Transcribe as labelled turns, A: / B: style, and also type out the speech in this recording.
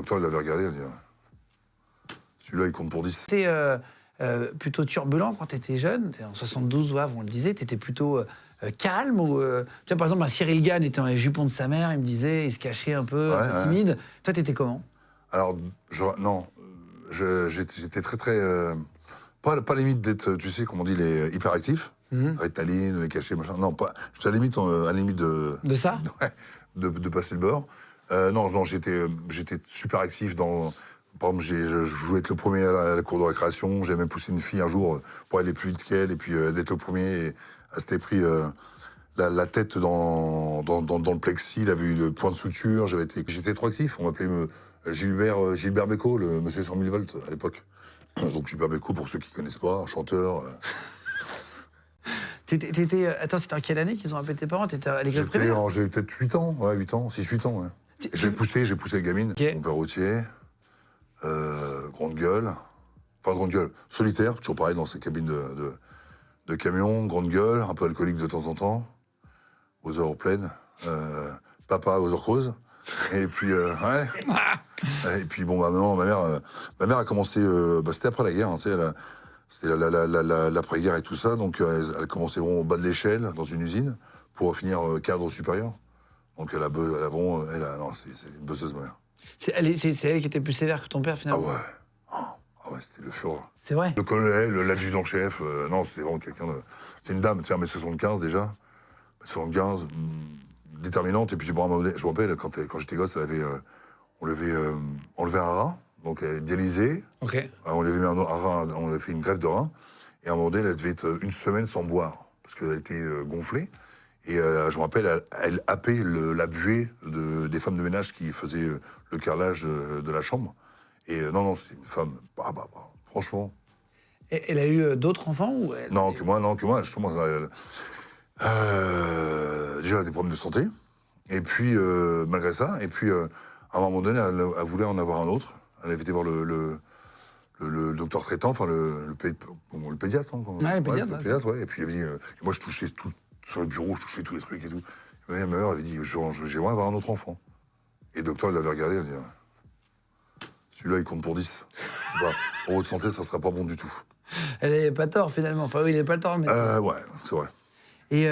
A: docteur, il l'avait regardé, il a dit celui-là, il compte pour 10.
B: T'étais plutôt turbulent quand t'étais jeune. En 72, ouais, on le disait, t'étais plutôt calme ou tu vois, par exemple, un Cyril Gann était dans les jupons de sa mère, il me disait, il se cachait un peu timide. Toi, t'étais comment?
A: Alors, non, j'étais très, très... pas limite d'être, tu sais, comme on dit, les hyperactifs. Ritaline, les cachets, machin. Non, pas. J'étais à la limite de...
B: De ça?
A: Ouais, de passer le beurre. Non, j'étais super actif dans... Par exemple, je voulais être le premier à la cour de récréation. J'ai même poussé une fille un jour pour aller plus vite qu'elle et puis d'être le premier. Et elle s'était pris la tête dans le plexi. Il avait eu le point de suture. J'étais trop actif. On m'appelait Gilbert Bécaud, le monsieur 100 000 volts à l'époque. Donc Gilbert Bécaud, pour ceux qui connaissent pas, chanteur.
B: Attends, c'était en quelle année qu'ils ont appelé tes parents? T'étais à l'école primaire?
A: J'avais peut-être 8 ans, ouais, 8 ans, 6-8 ans, ouais. J'ai poussé la gamine.
B: Okay.
A: Mon père routier, grande gueule. Enfin, grande gueule, solitaire, toujours pareil dans ses cabines de camion, grande gueule, un peu alcoolique de temps en temps, aux heures pleines, papa aux heures creuses. Et puis, ouais. Et puis, bon, ma mère a commencé, c'était après la guerre, hein, tu sais, c'était l'après-guerre et tout ça, donc elle a commencé au bas de l'échelle, dans une usine, pour finir cadre supérieur. Donc non, c'est une bosseuse, ma mère.
B: C'est elle qui était plus sévère que ton père, finalement?
A: Ah ouais, c'était le fureur.
B: C'est vrai?
A: Le colonel, l'adjudant-chef, non, c'était vraiment quelqu'un de... C'est une dame, tu sais, 1m75 déjà, 1m75, déterminante, et puis bon, à un moment donné, je me rappelle, quand j'étais gosse, on l'avait enlevé un rein, donc elle est dialysée.
B: Ok.
A: On lui avait mis un rein, on avait fait une greffe de rein, et à un moment donné, elle devait être une semaine sans boire, parce qu'elle était gonflée. Et je me rappelle, elle happait la buée des femmes de ménage qui faisaient le carrelage de la chambre. Et non, c'est une femme, franchement.
B: Et elle a eu d'autres enfants ou
A: Non, que moi, justement. Déjà, elle a des problèmes de santé. Et puis, malgré ça, et puis, à un moment donné, elle voulait en avoir un autre. Elle avait été voir le docteur traitant, enfin, le pédiatre. Hein,
B: ouais, le pédiatre.
A: Le pédiatre, ouais. Et puis, il avait dit, moi, je touchais tout. Sur le bureau, je touchais tous les trucs et tout. Et ma mère avait dit, j'aimerais avoir un autre enfant. Et le docteur, il l'avait regardé, il a dit, celui-là, il compte pour 10. Pour votre santé, ça sera pas bon du tout.
B: Elle n'avait pas tort, finalement. Enfin, oui, il n'avait pas le tort, mais...
A: Ouais, c'est vrai.
B: Et